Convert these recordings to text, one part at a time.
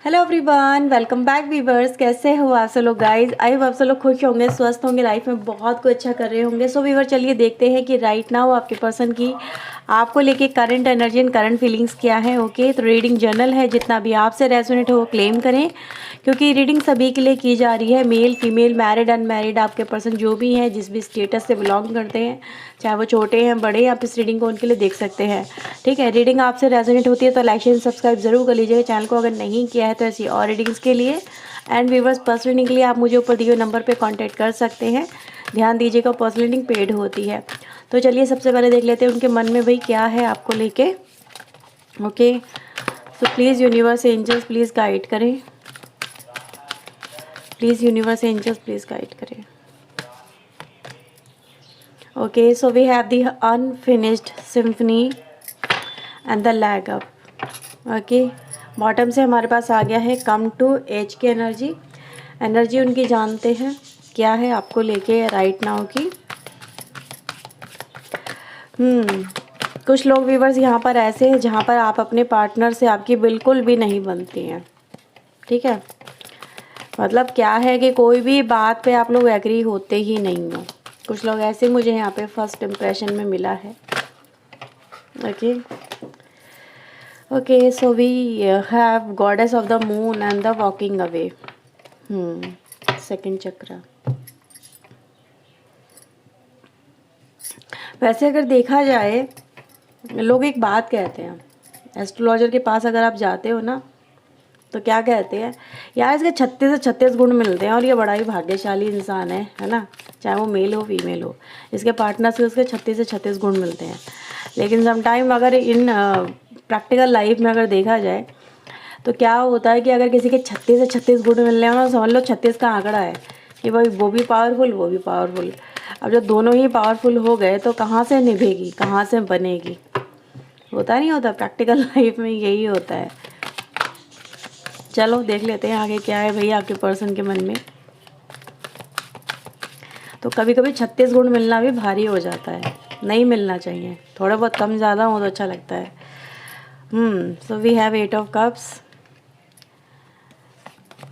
Hello everyone, welcome back viewers. कैसे हो आप सब लोग गाइज? आई होप आप सब लोग खुश होंगे, स्वस्थ होंगे, लाइफ में बहुत कुछ अच्छा कर रहे होंगे। सो वीवर चलिए देखते हैं कि राइट नाउ आपके पर्सन की आपको लेके current energy and current feelings क्या है। ओके, तो रीडिंग जर्नल है, जितना भी आपसे रेजोनेट हो वो क्लेम करें, क्योंकि रीडिंग सभी के लिए की जा रही है। मेल फीमेल, मैरिड अनमैरिड, आपके पर्सन जो भी हैं, जिस भी स्टेटस से बिलोंग करते हैं, चाहे वो छोटे हैं बड़े, आप इस रीडिंग को उनके लिए देख सकते हैं। ठीक है, रीडिंग आपसे रेजोनेट होती है तो लाइक शेयर सब्सक्राइब जरूर कर लीजिएगा चैनल को, अगर नहीं किया है तो ऐसी और रीडिंग्स के लिए एंड व्यूवर्स पर्सनल रीडिंग के लिए आप मुझे ऊपर दिए हुए नंबर पे कांटेक्ट कर सकते हैं। ध्यान दीजिएगा, पर्सनल रीडिंग पेड होती है। तो चलिए सबसे पहले देख लेते हैं उनके मन में भाई क्या है आपको लेके। Okay, so please universe angels please guide करें, please universe angels please guide करें। Okay, so we have the unfinished symphony and the lag up. Okay, bottom से हमारे पास आ गया है कम टू एज की एनर्जी। एनर्जी उनकी जानते हैं क्या है आपको लेके राइट नाउ की। कुछ लोग व्यूवर्स यहाँ पर ऐसे हैं जहाँ पर आप अपने पार्टनर से आपकी बिल्कुल भी नहीं बनती हैं। ठीक है, मतलब क्या है कि कोई भी बात पे आप लोग एग्री होते ही नहीं हो। कुछ लोग ऐसे मुझे यहाँ पे फर्स्ट इम्प्रेशन में मिला है। Okay okay, so we have goddess of the moon and the walking away. Second chakra. वैसे अगर देखा जाए, लोग एक बात कहते हैं, एस्ट्रोलॉजर के पास अगर आप जाते हो ना तो क्या कहते हैं, यार इसके 36 से 36 गुण मिलते हैं और ये बड़ा ही भाग्यशाली इंसान है ना, चाहे वो मेल हो फीमेल हो, इसके पार्टनर से उसके 36 से 36 गुण मिलते हैं। लेकिन समटाइम अगर इन प्रैक्टिकल लाइफ में अगर देखा जाए तो क्या होता है कि अगर किसी के 36 से 36 गुण मिल रहे हो ना, समझ लो 36 का आंकड़ा है कि भाई वो भी पावरफुल वो भी पावरफुल। अब जब दोनों ही पावरफुल हो गए तो कहाँ से निभेगी, कहाँ से बनेगी? होता नहीं होता, प्रैक्टिकल लाइफ में यही होता है। चलो देख लेते हैं आगे क्या है भैया आपके पर्सन के मन में। तो कभी कभी 36 गुण मिलना भी भारी हो जाता है, नहीं मिलना चाहिए, थोड़ा बहुत कम ज़्यादा हो तो अच्छा लगता है। So we have 8 of cups,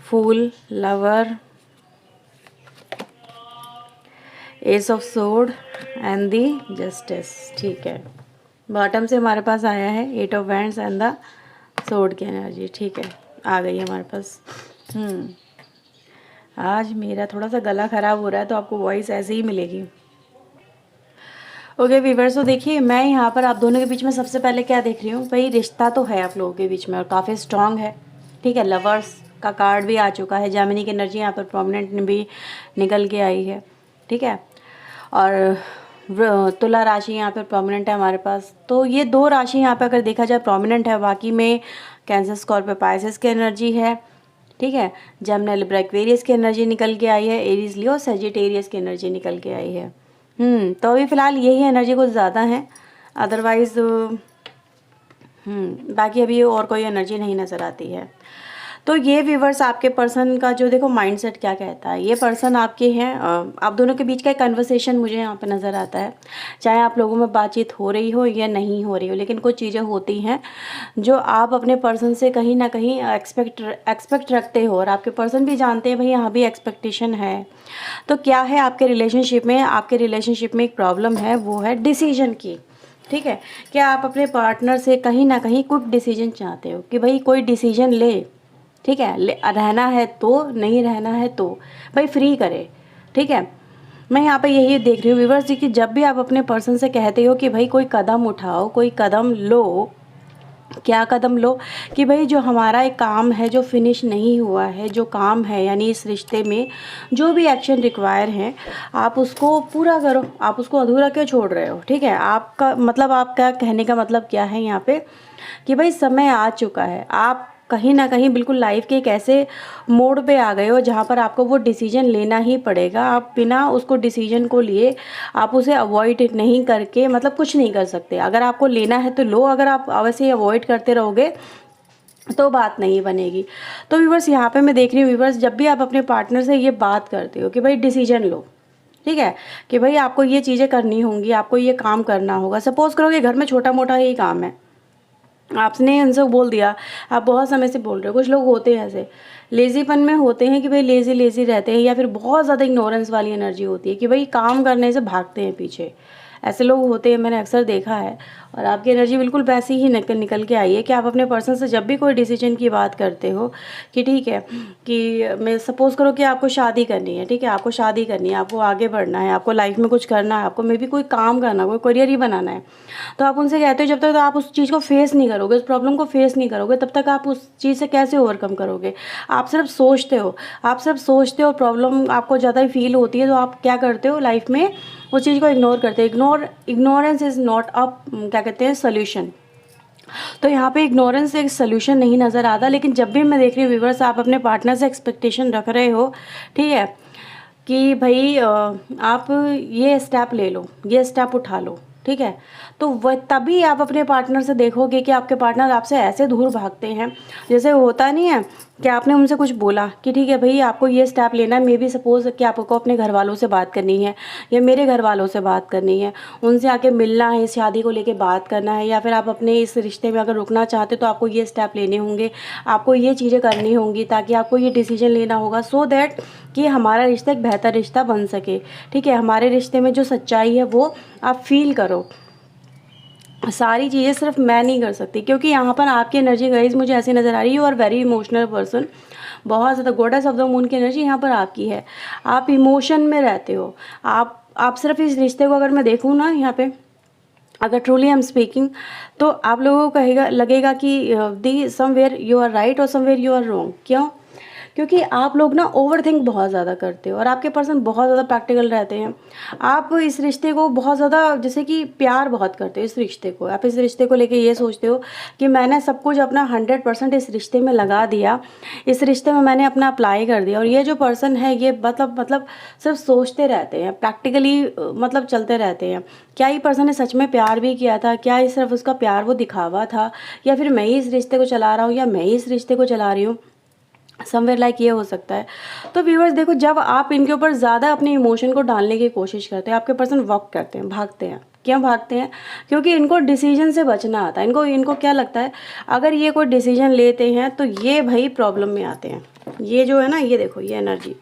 fool, lover, ace of sword and the justice. ठीक है, बॉटम से हमारे पास आया है 8 of wands and the sword की एनर्जी। ठीक है, आ गई है हमारे पास। आज मेरा थोड़ा सा गला ख़राब हो रहा है तो आपको वॉइस ऐसे ही मिलेगी। ओके वीवर्स, तो देखिए मैं यहाँ पर आप दोनों के बीच में सबसे पहले क्या देख रही हूँ भाई, रिश्ता तो है आप लोगों के बीच में और काफ़ी स्ट्रांग है। ठीक है, लवर्स का कार्ड भी आ चुका है, जेमिनी की एनर्जी यहाँ पर प्रोमिनेंट भी निकल के आई है। ठीक है, और तुला राशि यहाँ पर प्रोमिनेंट है हमारे पास। तो ये दो राशि यहाँ पर अगर देखा जाए प्रोमिनेंट है, बाकी में कैंसर, स्कॉर्पियो, पाइसेस की एनर्जी है। ठीक है, जेमिनी, लिब्रा, एक्वेरियस की एनर्जी निकल के आई है, एरीज, लियो, सजिटेरियस की एनर्जी निकल के आई है। तो अभी फ़िलहाल यही एनर्जी कुछ ज़्यादा है, अदरवाइज़ बाकी अभी और कोई एनर्जी नहीं नज़र आती है। तो ये व्यूवर्स आपके पर्सन का जो देखो माइंडसेट क्या कहता है, ये पर्सन आपके हैं, आप दोनों के बीच का एक कन्वर्सेशन मुझे यहाँ पे नज़र आता है। चाहे आप लोगों में बातचीत हो रही हो या नहीं हो रही हो, लेकिन कुछ चीज़ें होती हैं जो आप अपने पर्सन से कहीं ना कहीं एक्सपेक्ट रखते हो और आपके पर्सन भी जानते हैं भाई यहाँ भी एक्सपेक्टेशन है। तो क्या है आपके रिलेशनशिप में, आपके रिलेशनशिप में एक प्रॉब्लम है, वो है डिसीजन की। ठीक है, क्या आप अपने पार्टनर से कहीं ना कहीं क्विक डिसीजन चाहते हो कि भाई कोई डिसीजन ले। ठीक है, रहना है तो, नहीं रहना है तो भाई फ्री करे। ठीक है, मैं यहाँ पे यही देख रही हूँ व्यूअर्स जी कि जब भी आप अपने पर्सन से कहते हो कि भाई कोई कदम उठाओ, कोई कदम लो, क्या कदम लो कि भाई जो हमारा एक काम है जो फिनिश नहीं हुआ है, जो काम है यानी इस रिश्ते में जो भी एक्शन रिक्वायर है आप उसको पूरा करो, आप उसको अधूरा क्यों छोड़ रहे हो? ठीक है, आपका मतलब, आपका कहने का मतलब क्या है यहाँ पे कि भाई समय आ चुका है, आप कहीं ना कहीं बिल्कुल लाइफ के एक ऐसे मोड़ पे आ गए हो जहाँ पर आपको वो डिसीजन लेना ही पड़ेगा। आप बिना उसको डिसीजन को लिए आप उसे अवॉइड नहीं करके मतलब कुछ नहीं कर सकते। अगर आपको लेना है तो लो, अगर आप वैसे ही अवॉइड करते रहोगे तो बात नहीं बनेगी। तो व्यूअर्स यहाँ पे मैं देख रही हूँ व्यूअर्स, जब भी आप अपने पार्टनर से ये बात करते हो कि भाई डिसीजन लो, ठीक है, कि भाई आपको ये चीज़ें करनी होंगी, आपको ये काम करना होगा। सपोज करो कि घर में छोटा मोटा ही काम है, आपने उनसे बोल दिया, आप बहुत समय से बोल रहे हो। कुछ लोग होते हैं ऐसे, लेज़ीपन में होते हैं कि भाई लेज़ी लेज़ी रहते हैं, या फिर बहुत ज़्यादा इग्नोरेंस वाली एनर्जी होती है कि भाई काम करने से भागते हैं पीछे। ऐसे लोग होते हैं, मैंने अक्सर देखा है। और आपकी एनर्जी बिल्कुल वैसी ही निकल के आई है कि आप अपने पर्सन से जब भी कोई डिसीजन की बात करते हो कि ठीक है, कि मैं सपोज़ करो कि आपको शादी करनी है, ठीक है, आपको शादी करनी है, आपको आगे बढ़ना है, आपको लाइफ में कुछ करना है, आपको मे बी कोई काम करना है, कोई करियर ही बनाना है, तो आप उनसे कहते हो जब तक तो आप उस चीज़ को फेस नहीं करोगे, उस प्रॉब्लम को फेस नहीं करोगे, तब तक आप उस चीज़ से कैसे ओवरकम करोगे। आप सिर्फ सोचते हो, आप सिर्फ सोचते हो, प्रॉब्लम आपको ज़्यादा ही फील होती है, तो आप क्या करते हो लाइफ में, उस चीज़ को इग्नोर करते हो। इग्नोरेंस इज़ नॉट अ क्या कहते हैं सोल्यूशन। तो यहाँ पे इग्नोरेंस एक सोल्यूशन नहीं नज़र आता। लेकिन जब भी मैं देख रही हूँ व्यूअर्स, आप अपने पार्टनर से एक्सपेक्टेशन रख रहे हो, ठीक है, कि भाई आप ये स्टेप ले लो, ये स्टेप उठा लो, ठीक है, तो वह तभी आप अपने पार्टनर से देखोगे कि आपके पार्टनर आपसे ऐसे दूर भागते हैं। जैसे होता नहीं है कि आपने उनसे कुछ बोला कि ठीक है भाई आपको ये स्टेप लेना है, मे बी सपोज कि आपको अपने घर वालों से बात करनी है या मेरे घर वालों से बात करनी है, उनसे आके मिलना है, इस शादी को लेके बात करना है, या फिर आप अपने इस रिश्ते में अगर रुकना चाहते तो आपको ये स्टेप लेने होंगे, आपको ये चीज़ें करनी होंगी, ताकि आपको ये डिसीजन लेना होगा सो दैट कि हमारा रिश्ता एक बेहतर रिश्ता बन सके। ठीक है, हमारे रिश्ते में जो सच्चाई है वो आप फील करो। सारी चीज़ें सिर्फ मैं नहीं कर सकती, क्योंकि यहाँ पर आपकी एनर्जी गाइस मुझे ऐसी नज़र आ रही है, you are very emotional person. बहुत ज़्यादा गॉडेस ऑफ द मून की एनर्जी यहाँ पर आपकी है। आप इमोशन में रहते हो। आप सिर्फ इस रिश्ते को अगर मैं देखूँ ना यहाँ पे, अगर ट्रूली आई एम स्पीकिंग, तो आप लोगों को कहेगा लगेगा कि दी समवेयर यू आर राइट और समवेयर यू आर रॉन्ग। क्यों? क्योंकि आप लोग ना ओवर थिंक बहुत ज़्यादा करते हो और आपके पर्सन बहुत ज़्यादा प्रैक्टिकल रहते हैं। आप इस रिश्ते को बहुत ज़्यादा जैसे कि प्यार बहुत करते हो इस रिश्ते को। आप इस रिश्ते को लेके ये सोचते हो कि मैंने सब कुछ अपना 100% इस रिश्ते में लगा दिया, इस रिश्ते में मैंने अपना अप्लाई कर दिया। और ये जो पर्सन है ये मतलब सिर्फ सोचते रहते हैं, प्रैक्टिकली मतलब चलते रहते हैं। क्या ये पर्सन ने सच में प्यार भी किया था? क्या ये सिर्फ उसका प्यार वो दिखावा था, या फिर मैं ही इस रिश्ते को चला रहा हूँ, या मैं ही इस रिश्ते को चला रही हूँ? समवेयर लाइक ये हो सकता है। तो व्यूअर्स देखो, जब आप इनके ऊपर ज़्यादा अपने इमोशन को डालने की कोशिश करते हैं, आपके पर्सन वॉक करते हैं, भागते हैं। क्यों भागते हैं? क्योंकि इनको डिसीजन से बचना आता है। इनको क्या लगता है, अगर ये कोई डिसीजन लेते हैं तो ये भाई प्रॉब्लम में आते हैं। ये जो है ना, ये देखो ये एनर्जी,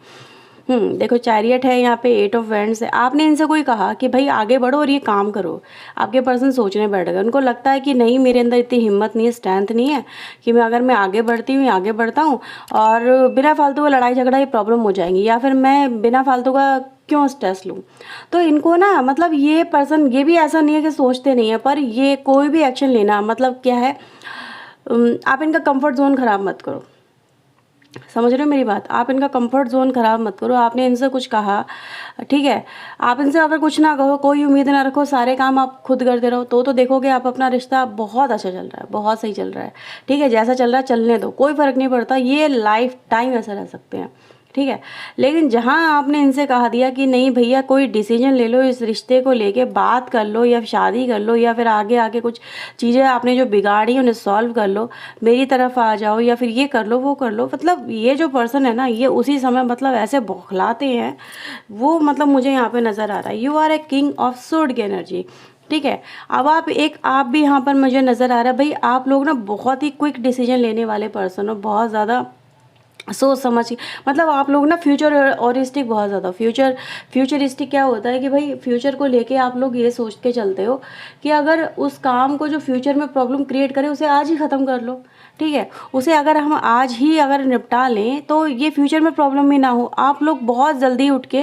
देखो चैरियट है यहाँ पे, 8 ऑफ वैंड्स है। आपने इनसे कोई कहा कि भाई आगे बढ़ो और ये काम करो, आपके पर्सन सोचने बैठ गए। उनको लगता है कि नहीं, मेरे अंदर इतनी हिम्मत नहीं है, स्ट्रेंथ नहीं है कि मैं आगे बढ़ती हूँ, आगे बढ़ता हूँ और बिना फालतू का लड़ाई झगड़ा, ये प्रॉब्लम हो जाएंगी, या फिर मैं बिना फालतू का क्यों स्ट्रेस लूँ। तो इनको ना मतलब ये पर्सन, ये भी ऐसा नहीं है कि सोचते नहीं है, पर ये कोई भी एक्शन लेना मतलब क्या है, आप इनका कंफर्ट जोन ख़राब मत करो। समझ रहे हो मेरी बात? आप इनका कंफर्ट जोन ख़राब मत करो। आपने इनसे कुछ कहा, ठीक है, आप इनसे अगर कुछ ना कहो, कोई उम्मीद ना रखो, सारे काम आप खुद करते रहो, तो देखोगे आप अपना रिश्ता बहुत अच्छा चल रहा है, बहुत सही चल रहा है। ठीक है, जैसा चल रहा है चलने दो, कोई फ़र्क नहीं पड़ता, ये लाइफ टाइम ऐसा रह सकते हैं। ठीक है, लेकिन जहाँ आपने इनसे कहा दिया कि नहीं भैया कोई डिसीजन ले लो, इस रिश्ते को लेके बात कर लो, या शादी कर लो, या फिर आगे आके कुछ चीज़ें आपने जो बिगाड़ी उन्हें सॉल्व कर लो, मेरी तरफ आ जाओ, या फिर ये कर लो वो कर लो। मतलब ये जो पर्सन है ना, ये उसी समय मतलब ऐसे बौखलाते हैं वो, मतलब मुझे यहाँ पे नज़र आ रहा है। You are a king of sword की एनर्जी। ठीक है, अब आप भी यहाँ पर मुझे नज़र आ रहा है भाई, आप लोग ना बहुत ही क्विक डिसीजन लेने वाले पर्सन हो, बहुत ज़्यादा सोच समझ के, मतलब आप लोग ना फ्यूचर ओरिस्टिक, बहुत ज़्यादा फ्यूचरिस्टिक। क्या होता है कि भाई फ्यूचर को लेके आप लोग ये सोच के चलते हो कि अगर उस काम को जो फ्यूचर में प्रॉब्लम क्रिएट करे उसे आज ही ख़त्म कर लो। ठीक है, उसे अगर हम आज ही अगर निपटा लें तो ये फ्यूचर में प्रॉब्लम भी ना हो। आप लोग बहुत जल्दी उठ के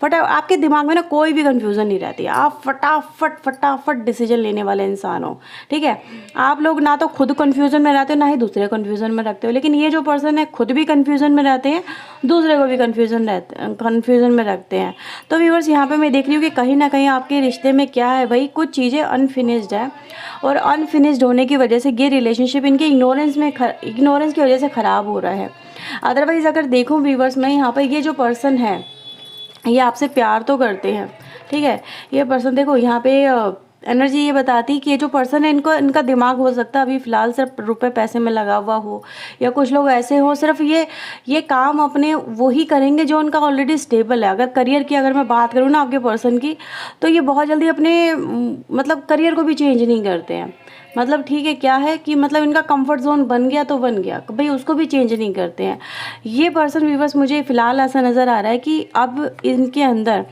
आपके दिमाग में ना कोई भी कन्फ्यूज़न नहीं रहती, आप फटाफट डिसीजन लेने वाले इंसान हो। ठीक है, आप लोग ना तो खुद कन्फ्यूज़न में रहते हो, ना ही दूसरे कन्फ्यूज़न में रखते हो। लेकिन ये जो पर्सन है खुद भी कन्फ्यूज़न में रहते हैं, दूसरे को भी कन्फ्यूज़न में रखते हैं। तो व्यूअर्स यहाँ पे मैं देख रही हूँ कि कहीं ना कहीं आपके रिश्ते में क्या है भाई, कुछ चीज़ें अनफिनिश्ड है, और अनफिनिश्ड होने की वजह से ये रिलेशनशिप इनके इग्नोरेंस की वजह से ख़राब हो रहा है। अदरवाइज़ अगर देखूँ व्यूअर्स, मैं यहाँ पर ये जो पर्सन है ये आपसे प्यार तो करते हैं। ठीक है, ये पर्सन देखो यहाँ पे एनर्जी ये बताती कि ये जो पर्सन है इनका दिमाग हो सकता है अभी फ़िलहाल सिर्फ रुपए पैसे में लगा हुआ हो, या कुछ लोग ऐसे हो सिर्फ ये काम अपने वो ही करेंगे जो उनका ऑलरेडी स्टेबल है। अगर करियर की अगर मैं बात करूँ ना आपके पर्सन की, तो ये बहुत जल्दी अपने मतलब करियर को भी चेंज नहीं करते हैं। मतलब ठीक है, क्या है कि मतलब इनका कंफर्ट जोन बन गया तो बन गया, भाई उसको भी चेंज नहीं करते हैं ये पर्सन। व्यूअर्स मुझे फ़िलहाल ऐसा नज़र आ रहा है कि अब इनके अंदर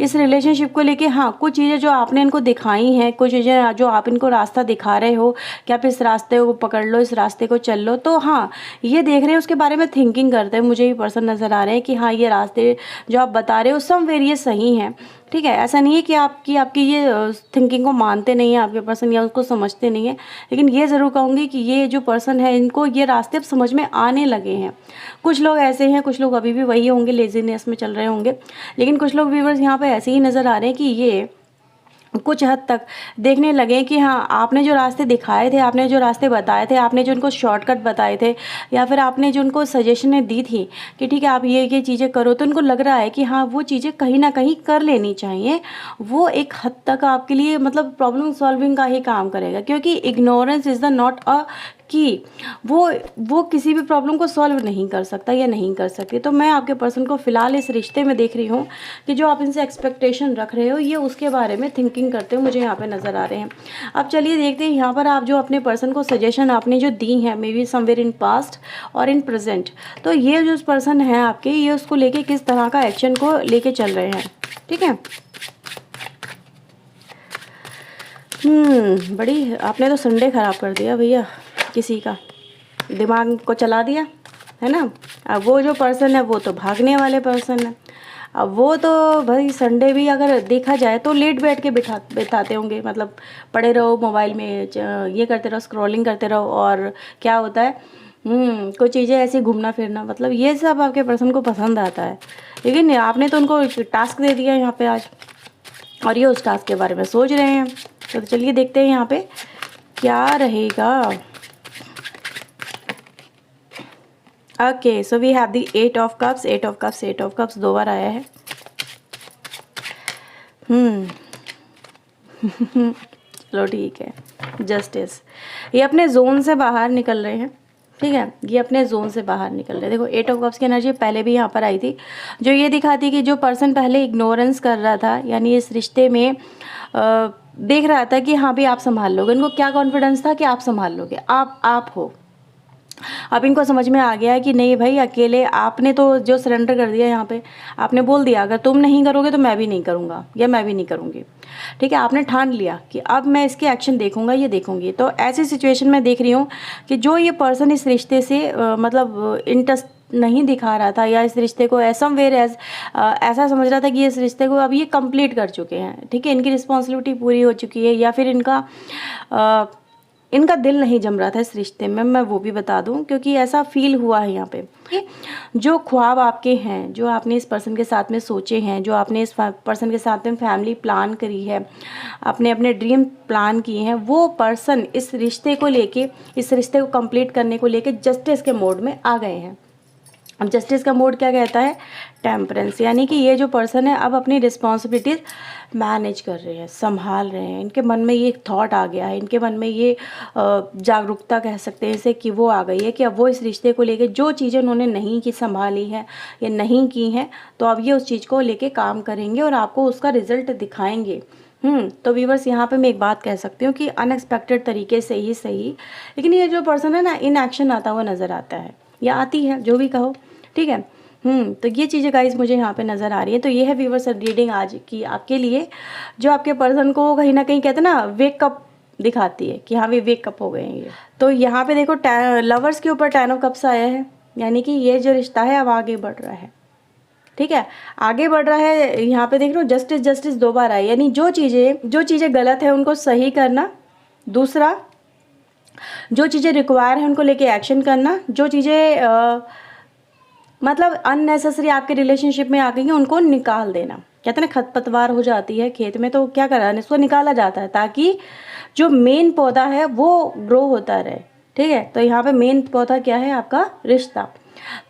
इस रिलेशनशिप को लेके हाँ कुछ चीज़ें जो आपने इनको दिखाई हैं, कुछ चीज़ें जो आप इनको रास्ता दिखा रहे हो कि आप इस रास्ते को पकड़ लो, इस रास्ते को चल लो, तो हाँ ये देख रहे हैं, उसके बारे में थिंकिंग करते हैं। मुझे ये पर्सन नज़र आ रहे हैं कि हाँ ये रास्ते जो आप बता रहे हो समवेयर ये सही हैं, ठीक है। ऐसा नहीं है कि आपकी ये थिंकिंग को मानते नहीं हैं आपके पर्सन या उसको समझते नहीं है, लेकिन ये ज़रूर कहूँगी कि ये जो पर्सन है इनको ये रास्ते अब समझ में आने लगे हैं। कुछ लोग ऐसे हैं, कुछ लोग अभी भी वही होंगे, लेजीनेस में चल रहे होंगे, लेकिन कुछ लोग व्यूअर्स यहाँ पे ऐसे ही नज़र आ रहे हैं कि ये कुछ हद तक देखने लगे कि हाँ आपने जो रास्ते दिखाए थे, आपने जो रास्ते बताए थे, आपने जो उनको शॉर्टकट बताए थे, या फिर आपने जो उनको सजेशनें दी थी कि ठीक है आप ये चीज़ें करो, तो उनको लग रहा है कि हाँ वो चीज़ें कहीं ना कहीं कर लेनी चाहिए। वो एक हद तक आपके लिए मतलब प्रॉब्लम सॉल्विंग का ही काम करेगा, क्योंकि ignorance is the not a कि वो किसी भी प्रॉब्लम को सॉल्व नहीं कर सकता या नहीं कर सकती। तो मैं आपके पर्सन को फ़िलहाल इस रिश्ते में देख रही हूँ कि जो आप इनसे एक्सपेक्टेशन रख रहे हो ये उसके बारे में थिंकिंग करते हुए मुझे यहाँ पे नज़र आ रहे हैं। अब चलिए देखते हैं यहाँ पर आप जो अपने पर्सन को सजेशन आपने जो दी हैं, may be somewhere in past और इन प्रेजेंट, तो ये जो पर्सन है आपके, ये उसको लेके किस तरह का एक्शन को लेके चल रहे हैं, ठीक है। बड़ी आपने तो संडे ख़राब कर दिया भैया, किसी का दिमाग को चला दिया है ना। अब वो जो पर्सन है वो तो भागने वाले पर्सन है। अब वो तो भाई संडे भी अगर देखा जाए तो लेट बैठ के बिताते होंगे, मतलब पड़े रहो मोबाइल में, ये करते रहो, स्क्रॉलिंग करते रहो, और क्या होता है कुछ चीज़ें ऐसी घूमना फिरना, मतलब ये सब आपके पर्सन को पसंद आता है। लेकिन आपने तो उनको टास्क दे दिया यहाँ पे आज, और ये उस टास्क के बारे में सोच रहे हैं। तो चलिए देखते हैं यहाँ पे क्या रहेगा। Okay, so we have the 8 of cups, 8 of cups, 8 of cups 2 बार आया है। चलो ठीक है। जस्टिस, ये अपने जोन से बाहर निकल रहे हैं, ठीक है, ये अपने जोन से बाहर निकल रहे हैं। देखो 8 ऑफ कप्स की एनर्जी पहले भी यहाँ पर आई थी, जो ये दिखाती कि जो पर्सन पहले इग्नोरेंस कर रहा था, यानी इस रिश्ते में देख रहा था कि हाँ भी आप संभाल लोगे, इनको क्या कॉन्फिडेंस था कि आप संभाल लोगे, आप हो। अब इनको समझ में आ गया है कि नहीं भाई अकेले आपने तो जो सरेंडर कर दिया, यहाँ पे आपने बोल दिया अगर तुम नहीं करोगे तो मैं भी नहीं करूँगा या मैं भी नहीं करूँगी, ठीक है। आपने ठान लिया कि अब मैं इसके एक्शन देखूंगा, ये देखूंगी। तो ऐसी सिचुएशन में देख रही हूँ कि जो ये पर्सन इस रिश्ते से मतलब इंटरेस्ट नहीं दिखा रहा था, या इस रिश्ते को समवेयर एज ऐसा समझ रहा था कि इस रिश्ते को अब ये कंप्लीट कर चुके हैं, ठीक है, इनकी रिस्पॉन्सिबिलिटी पूरी हो चुकी है, या फिर इनका दिल नहीं जम रहा था इस रिश्ते में, मैं वो भी बता दूं, क्योंकि ऐसा फील हुआ है यहाँ पे कि जो ख्वाब आपके हैं, जो आपने इस पर्सन के साथ में सोचे हैं, जो आपने इस पर्सन के साथ में फैमिली प्लान करी है, आपने अपने ड्रीम प्लान किए हैं, वो पर्सन इस रिश्ते को लेके, इस रिश्ते को कंप्लीट करने को लेके जस्टिस के मोड में आ गए हैं। अब जस्टिस का मोड क्या कहता है? टेम्परेंस, यानी कि ये जो पर्सन है अब अपनी रिस्पॉन्सिबिलिटीज़ मैनेज कर रहे हैं, संभाल रहे हैं। इनके मन में ये एक थॉट आ गया है, इनके मन में ये जागरूकता कह सकते हैं इसे, कि वो आ गई है कि अब वो इस रिश्ते को लेके जो चीज़ें उन्होंने नहीं की, संभाली है या नहीं की हैं, तो अब ये उस चीज़ को लेके काम करेंगे और आपको उसका रिजल्ट दिखाएंगे। तो व्यूअर्स यहाँ पे मैं एक बात कह सकती हूँ कि अनएक्सपेक्टेड तरीके से ही सही, लेकिन ये जो पर्सन है ना इन एक्शन आता हुआ नज़र आता है या आती है, जो भी कहो, ठीक है। तो ये चीज़ें गाइस मुझे यहाँ पे नज़र आ रही है। तो ये है व्यूअर्स रीडिंग आज की आपके लिए, जो आपके पर्सन को कहीं ना कहीं कहते हैं ना वेकअप दिखाती है कि हाँ वे वेकअप हो गए हैं ये। तो यहाँ पे देखो लवर्स के ऊपर 10 ऑफ कप्स आया है, यानी कि ये जो रिश्ता है अब आगे बढ़ रहा है, ठीक है, आगे बढ़ रहा है। यहाँ पे देख लो जस्टिस जस्टिस 2 बार आई, यानी जो चीज़ें गलत है उनको सही करना, दूसरा जो चीज़ें रिक्वायर है उनको लेके एक्शन करना, जो चीज़ें मतलब अननेसेसरी आपके रिलेशनशिप में आ गई हैं उनको निकाल देना। कहते हैं ना खरपतवार हो जाती है खेत में, तो क्या करना है, इसको निकाला जाता है ताकि जो मेन पौधा है वो ग्रो होता रहे, ठीक है। तो यहाँ पे मेन पौधा क्या है? आपका रिश्ता।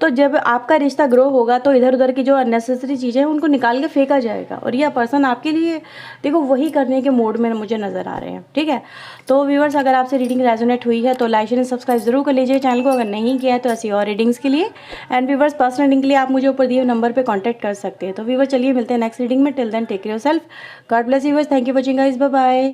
तो जब आपका रिश्ता ग्रो होगा तो इधर उधर की जो अननेसेसरी चीज़ें हैं उनको निकाल के फेंका जाएगा, और यह पर्सन आपके लिए देखो वही करने के मोड में मुझे नज़र आ रहे हैं, ठीक है। तो व्यूअर्स अगर आपसे रीडिंग रेजोनेट हुई है तो लाइक एंड सब्सक्राइब जरूर कर लीजिए चैनल को, अगर नहीं किया है तो ऐसी और रीडिंग्स के लिए। एंड व्यूअर्स पर्सनल रीडिंग के लिए आप मुझे ऊपर दिए नंबर पर कॉन्टैक्ट कर सकते हैं। तो व्यूअर्स चलिए मिलते हैं नेक्स्ट रीडिंग में, till then take care yourself, god bless viewers, thank you for watching guys, bye bye.